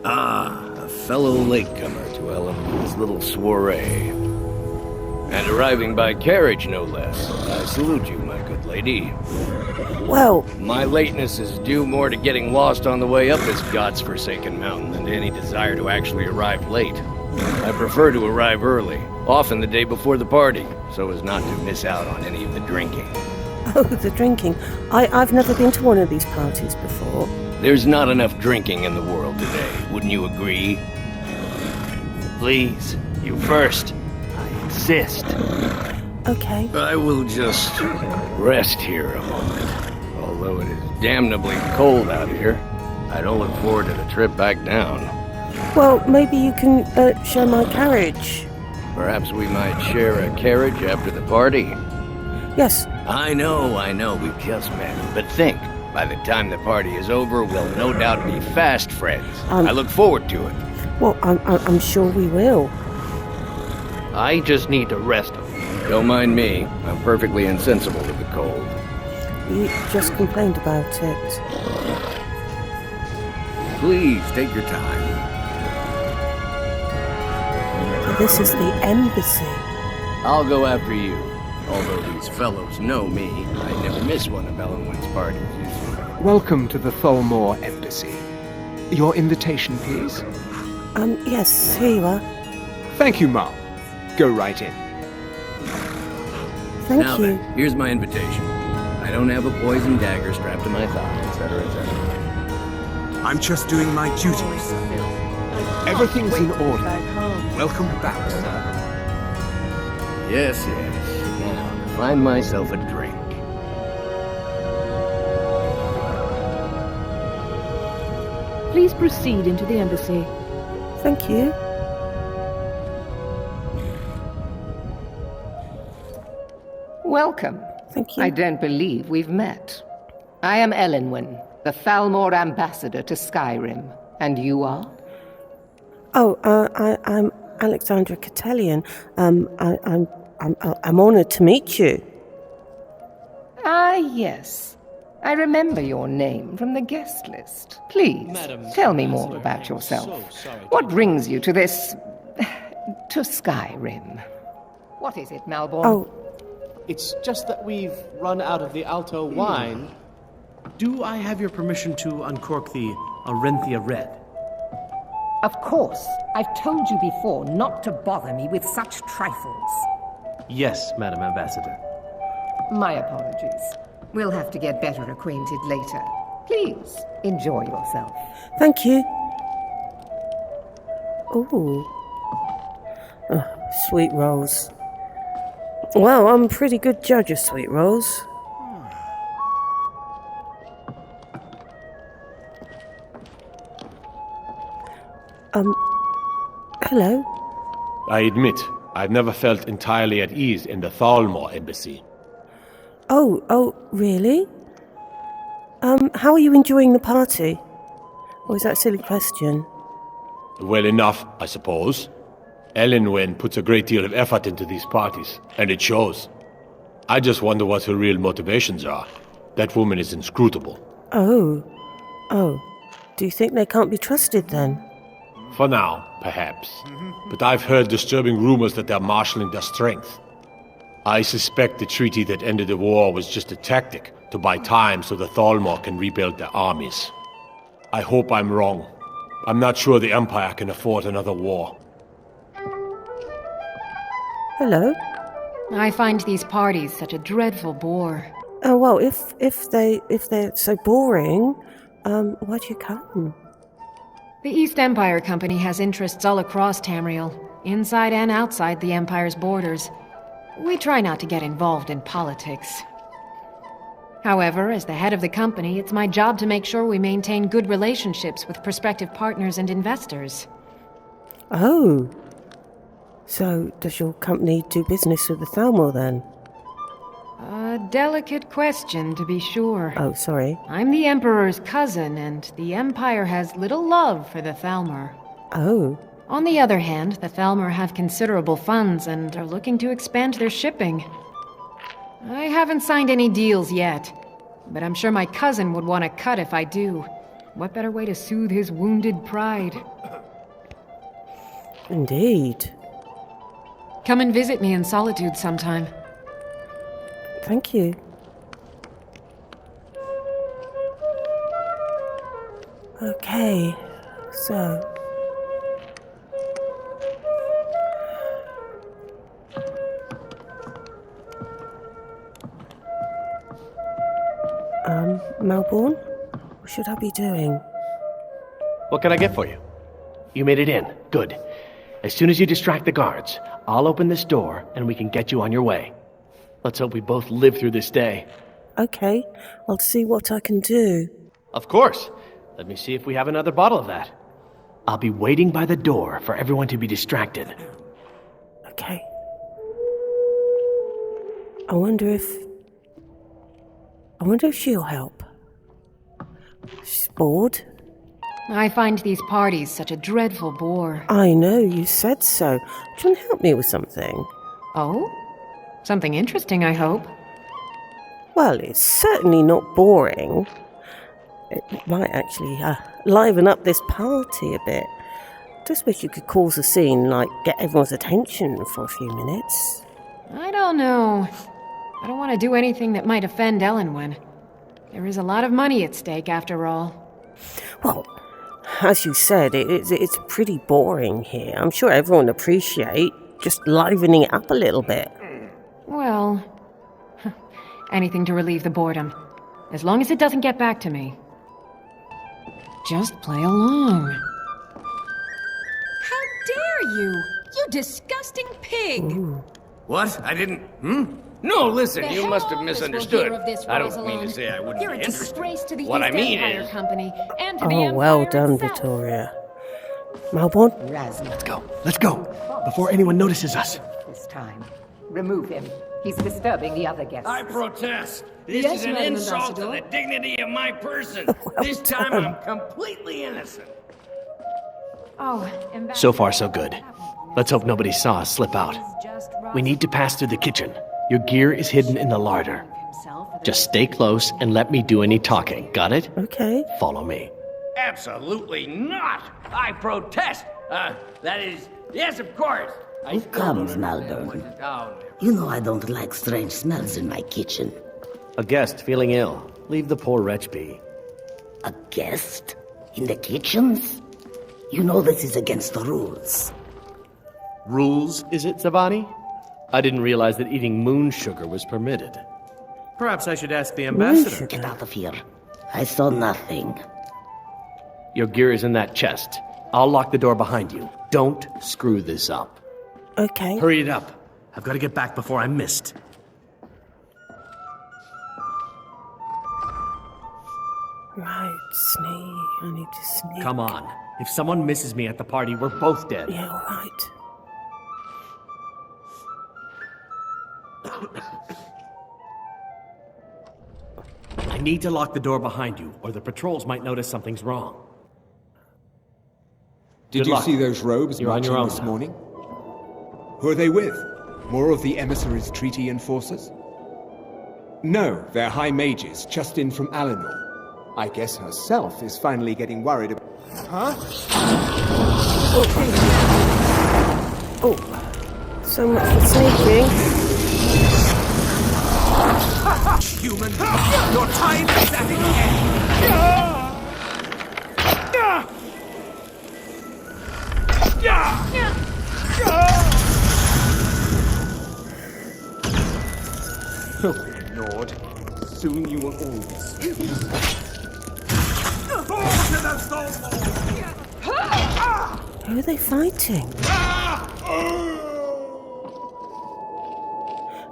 A fellow latecomer to Ellen's little soiree. And arriving by carriage, no less. I salute you, my good lady. Well... My lateness is due more to getting lost on the way up this god's-forsaken mountain than to any desire to actually arrive late. I prefer to arrive early, often the day before the party, so as not to miss out on any of the drinking. Oh, the drinking. I've never been to one of these parties before. There's not enough drinking in the world today, wouldn't you agree? Please, you first. I insist. Okay. I will just rest here a moment. Although it is damnably cold out here, I don't look forward to the trip back down. Well, maybe you can share my carriage. Perhaps we might share a carriage after the party? Yes. I know, we've just met. But think, by the time the party is over, we'll no doubt be fast friends. I look forward to it. Well, I'm sure we will. I just need to rest. Don't mind me. I'm perfectly insensible to the cold. You just complained about it. Please, take your time. This is the embassy. I'll go after you. Although these fellows know me, I never miss one of Ellenwyn's parties. Welcome to the Thalmor Embassy. Your invitation, please. Yes, here you are. Thank you, ma'am. Go right in. Thank now you. Then, here's my invitation. I don't have a poison dagger strapped to my thigh, etc., etc. I'm just doing my duty, sir. Everything's in order. Welcome back, sir. Yes. Now, find myself a drink. Please proceed into the embassy. Thank you. Welcome. Thank you. I don't believe we've met. I am Elenwen, the Thalmor Ambassador to Skyrim. And you are? Oh, I'm Alexandra Catellian. I'm honored to meet you. Ah, yes. I remember your name from the guest list. Please, tell me more about yourself. What brings you to this... to Skyrim? What is it, Malborn? Oh, It's just that we've run out of the Alto wine. Do I have your permission to uncork the Arenthia Red? Of course. I've told you before not to bother me with such trifles. Yes, Madam Ambassador. My apologies. We'll have to get better acquainted later. Please, enjoy yourself. thank you. Ooh. Oh, sweet rolls. Well, I'm a pretty good judge of sweet rolls. Hello? I admit, I've never felt entirely at ease in the Thalmor Embassy. Oh, really? How are you enjoying the party? Or is that a silly question? Well enough, I suppose. Elenwen puts a great deal of effort into these parties, and it shows. I just wonder what her real motivations are. That woman is inscrutable. Oh. Do you think they can't be trusted then? For now, perhaps. But I've heard disturbing rumors that they're marshalling their strength. I suspect the treaty that ended the war was just a tactic to buy time so the Thalmor can rebuild their armies. I hope I'm wrong. I'm not sure the Empire can afford another war. Hello? I find these parties such a dreadful bore. Oh, well, if they're so boring, why do you come? The East Empire Company has interests all across Tamriel, inside and outside the Empire's borders. We try not to get involved in politics. However, as the head of the company, it's my job to make sure we maintain good relationships with prospective partners and investors. Oh. So, does your company do business with the Thalmor then? A delicate question, to be sure. Oh, sorry. I'm the Emperor's cousin, and the Empire has little love for the Thalmor. Oh. On the other hand, the Thalmor have considerable funds and are looking to expand their shipping. I haven't signed any deals yet, but I'm sure my cousin would want a cut if I do. What better way to soothe his wounded pride? Indeed. Come and visit me in solitude sometime. Thank you. Okay, so... Melbourne? What should I be doing? What can I get for you? You made it in. Good. As soon as you distract the guards, I'll open this door and we can get you on your way. Let's hope we both live through this day. Okay, I'll see what I can do. Of course. Let me see if we have another bottle of that. I'll be waiting by the door for everyone to be distracted. Okay. I wonder if she'll help. She's bored. I find these parties such a dreadful bore. I know, you said so. Do you want to help me with something? Oh? Something interesting, I hope. Well, it's certainly not boring. It might actually liven up this party a bit. Just wish you could cause a scene, like get everyone's attention for a few minutes. I don't know. I don't want to do anything that might offend Ellenwyn. There is a lot of money at stake, after all. Well, as you said, it's pretty boring here. I'm sure everyone would appreciate just livening it up a little bit. Well, anything to relieve the boredom. As long as it doesn't get back to me. Just play along. How dare you! You disgusting pig! Ooh. What? I didn't... No, listen, The you hell must have all of us will misunderstood. hear of this, I don't Rosalind. mean to say I wouldn't You're be a interested. disgrace to the What I East mean Empire is... Company and to the Oh, Empire well done, itself. Victoria. Melbourne? Let's go. Let's go. Before anyone notices us. This time. Remove him. He's disturbing the other guests. I protest. This Yes, is an Madam insult to Ambassador. the dignity of my person. This time I'm completely innocent. Oh, So far, so good. Let's hope nobody saw us slip out. We need to pass through the kitchen. Your gear is hidden in the larder. Just stay close and let me do any talking. Got it? Okay. Follow me. Absolutely not. I protest. That is... Yes, of course. Who comes, Malvern? You know I don't like strange smells in my kitchen. A guest feeling ill. Leave the poor wretch be. A guest? In the kitchens? You know this is against the rules. Rules, is it, Zavani? I didn't realize that eating moon sugar was permitted. Perhaps I should ask the ambassador. Get out of here. I saw nothing. Your gear is in that chest. I'll lock the door behind you. Don't screw this up. Okay. Hurry it up. I've got to get back before I'm missed. Right, sneak. I need to sneak. Come on. If someone misses me at the party, we're both dead. Yeah, all right. I need to lock the door behind you, or the patrols might notice something's wrong. Did Good you luck. see those robes You're on marching your own this now. morning? Who are they with? More of the emissaries' treaty enforcers? No, they're high mages, just in from Alinor. I guess herself is finally getting worried about... Huh? Oh, so much for sneaking. Human, your time is at an end. Oh, Lord. Soon you will all be Who are they fighting?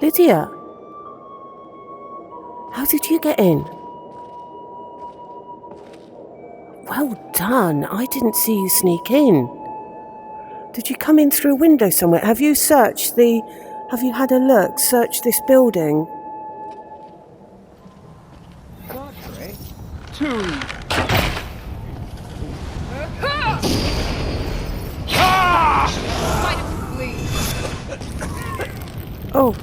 Lydia! How did you get in? Well done. I didn't see you sneak in. Did you come in through a window somewhere? Have you had a look? Searched this building? Oh.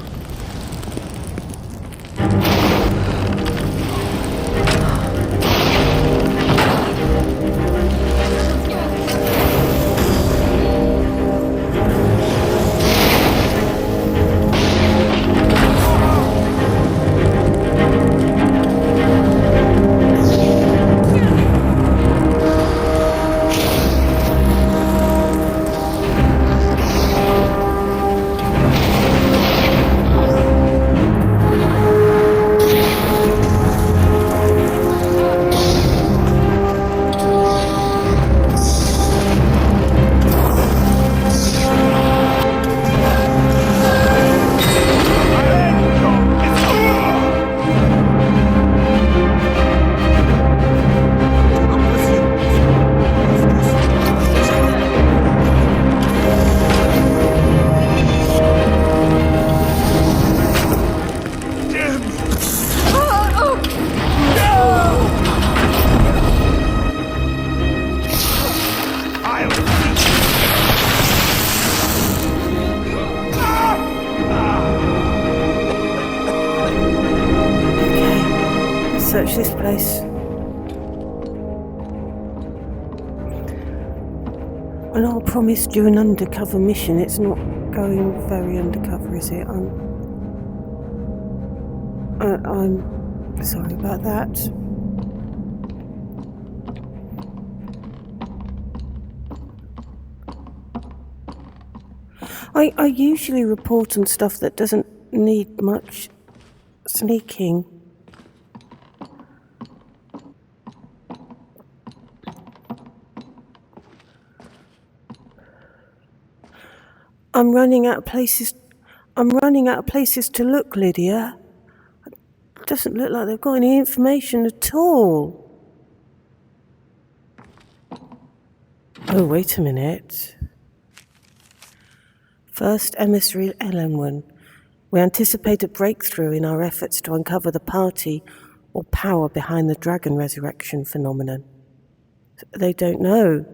this place. I know I promised you an undercover mission. It's not going very undercover, is it? I'm sorry about that. I usually report on stuff that doesn't need much sneaking. I'm running out of places to look, Lydia. It doesn't look like they've got any information at all. Oh, wait a minute. First Emissary Ellenwen. We anticipate a breakthrough in our efforts to uncover the party or power behind the dragon resurrection phenomenon. They don't know.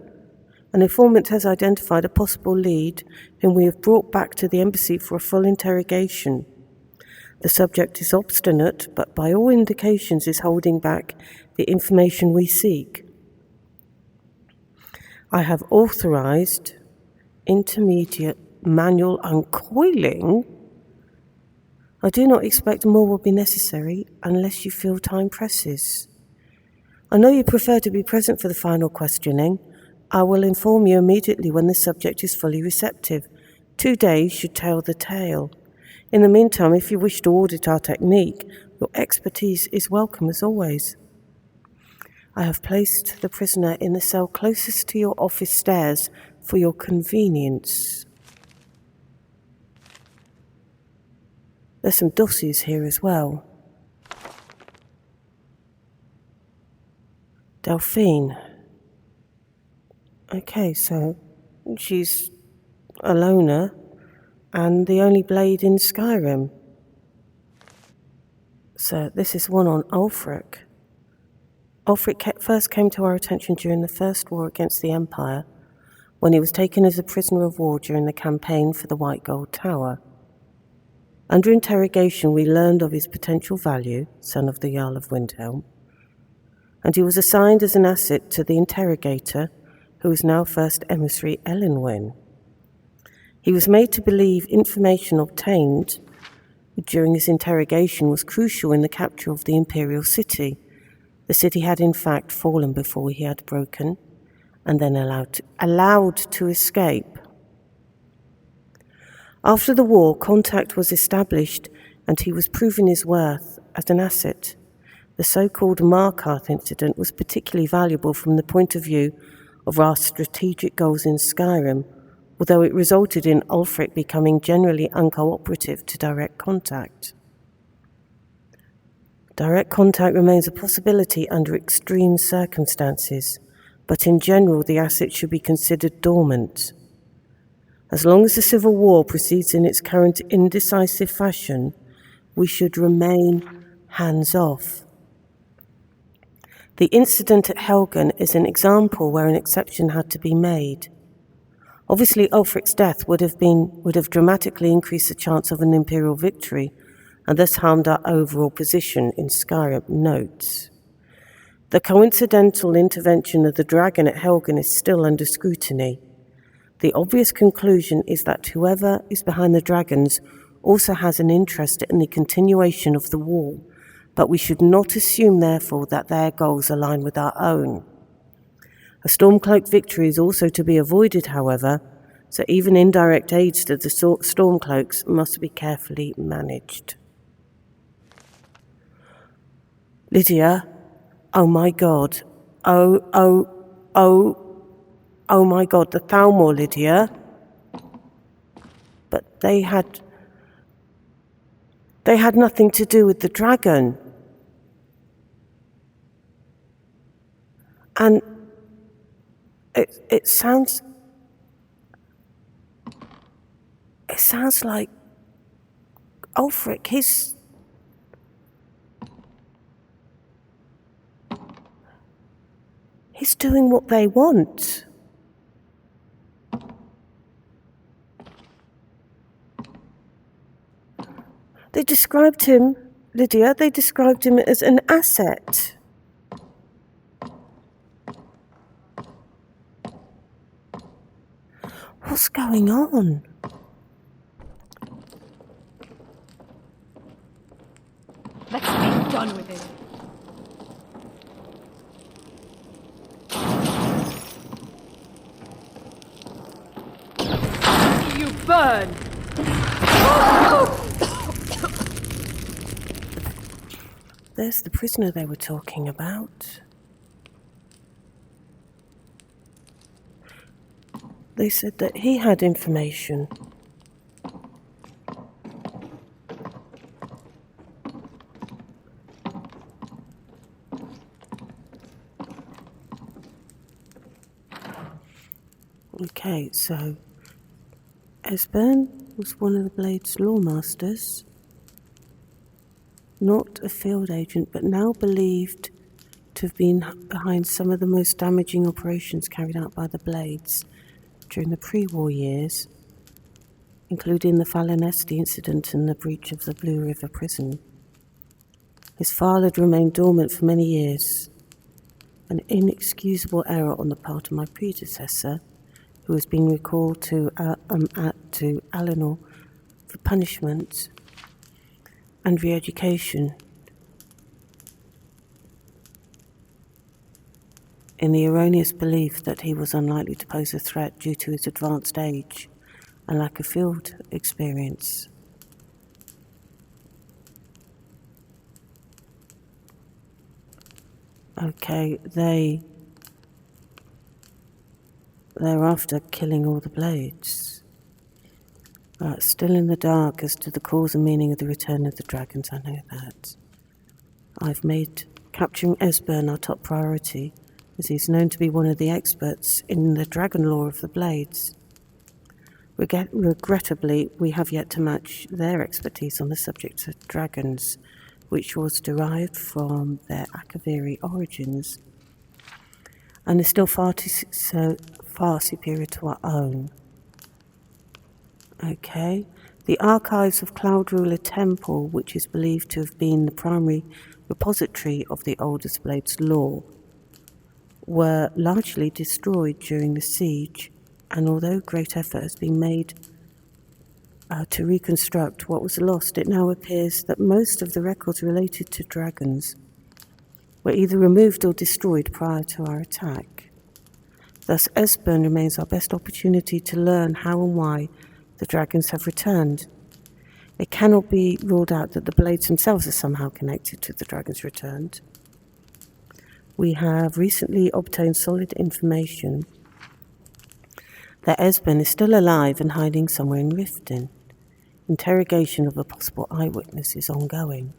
An informant has identified a possible lead whom we have brought back to the embassy for a full interrogation. The subject is obstinate, but by all indications is holding back the information we seek. I have authorized intermediate manual uncoiling. I do not expect more will be necessary unless you feel time presses. I know you prefer to be present for the final questioning. I will inform you immediately when the subject is fully receptive. 2 days should tell the tale. In the meantime, if you wish to audit our technique, your expertise is welcome as always. I have placed the prisoner in the cell closest to your office stairs for your convenience. There's some dossiers here as well. Delphine. Okay, so she's a loner and the only blade in Skyrim. So this is one on Ulfric. Ulfric first came to our attention during the First War against the Empire, when he was taken as a prisoner of war during the campaign for the White Gold Tower. Under interrogation, we learned of his potential value, son of the Jarl of Windhelm, and he was assigned as an asset to the interrogator, who is now First Emissary Ellenwen. He was made to believe information obtained during his interrogation was crucial in the capture of the Imperial City. The city had in fact fallen before he had broken, and then allowed to escape. After the war, contact was established, and he was proven his worth as an asset. The so-called Markarth incident was particularly valuable from the point of view of our strategic goals in Skyrim, although it resulted in Ulfric becoming generally uncooperative to direct contact. Direct contact remains a possibility under extreme circumstances, but in general the asset should be considered dormant. As long as the civil war proceeds in its current indecisive fashion, we should remain hands-off. The incident at Helgen is an example where an exception had to be made. Obviously, Ulfric's death would have dramatically increased the chance of an Imperial victory, and thus harmed our overall position in Skyrim. Notes. The coincidental intervention of the dragon at Helgen is still under scrutiny. The obvious conclusion is that whoever is behind the dragons also has an interest in the continuation of the war, but we should not assume, therefore, that their goals align with our own. A Stormcloak victory is also to be avoided, however, so even indirect aids to the Stormcloaks must be carefully managed. Lydia, oh my God, oh my God, the Thalmor, Lydia. But they had nothing to do with the dragon. And it sounds like Ulfric, he's doing what they want. They described him, Lydia, as an asset. What's going on? Let's be done with it. You burn! There's the prisoner they were talking about. They said that he had information. Okay, so Esbern was one of the Blade's lawmasters. Not a field agent, but now believed to have been behind some of the most damaging operations carried out by the Blades during the pre-war years, including the Falinesti incident and the breach of the Blue River prison. His file had remained dormant for many years, an inexcusable error on the part of my predecessor, who has been recalled to Alinor for punishment and re-education in the erroneous belief that he was unlikely to pose a threat due to his advanced age and lack of field experience. Okay, they're after killing all the Blades. Still in the dark as to the cause and meaning of the return of the dragons, I know that. I've made capturing Esbern our top priority, as he's known to be one of the experts in the dragon lore of the Blades. Regrettably, we have yet to match their expertise on the subject of dragons, which was derived from their Akaviri origins, and is still far superior to our own. Okay. The archives of Cloud Ruler Temple, which is believed to have been the primary repository of the oldest Blade's lore, were largely destroyed during the siege, and although great effort has been made to reconstruct what was lost, it now appears that most of the records related to dragons were either removed or destroyed prior to our attack. Thus, Esbern remains our best opportunity to learn how and why the dragons have returned. It cannot be ruled out that the Blades themselves are somehow connected to the dragons returned. We have recently obtained solid information that Esbern is still alive and hiding somewhere in Riften. Interrogation of a possible eyewitness is ongoing.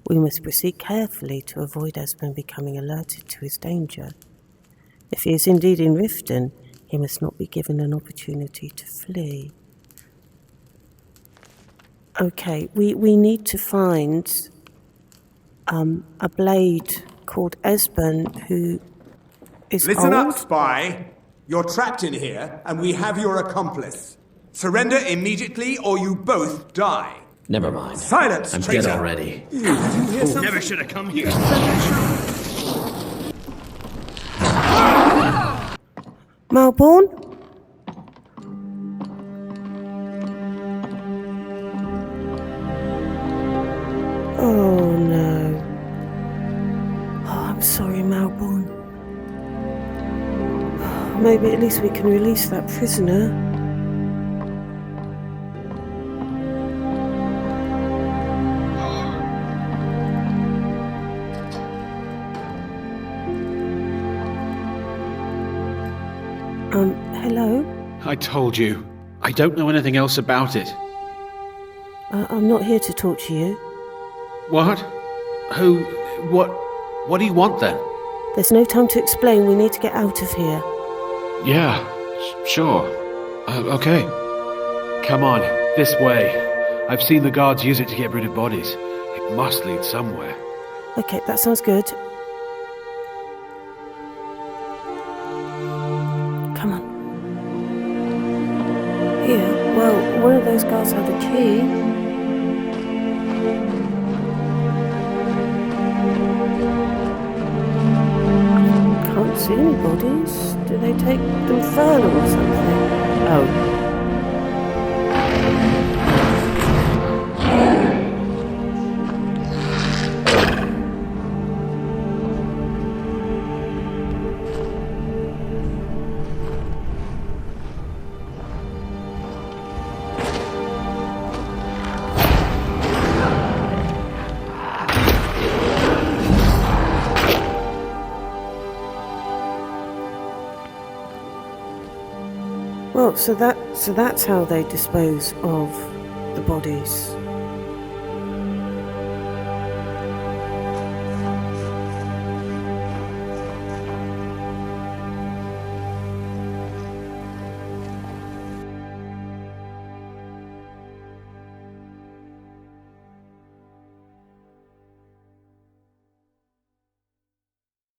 We must proceed carefully to avoid Esbern becoming alerted to his danger. If he is indeed in Riften, he must not be given an opportunity to flee. Okay, we need to find a Blade called Esbern who is Listen old. up, spy. You're trapped in here, and we have your accomplice. Surrender immediately, or you both die. Never mind. Silence, I'm traitor. dead already. Did you hear something? Never should have come here. Malborn? Oh no. Oh, I'm sorry, Malborn. Maybe at least we can release that prisoner. Hello? I told you. I don't know anything else about it. I'm not here to talk to you. What? Who? What do you want then? There's no time to explain. We need to get out of here. Yeah, sure. Okay. Come on, this way. I've seen the guards use it to get rid of bodies. It must lead somewhere. Okay, that sounds good. Come on. Here, well, one of those guards had a key. Can't see any bodies. Do they take them further or something? Oh. Well, so that's how they dispose of the bodies.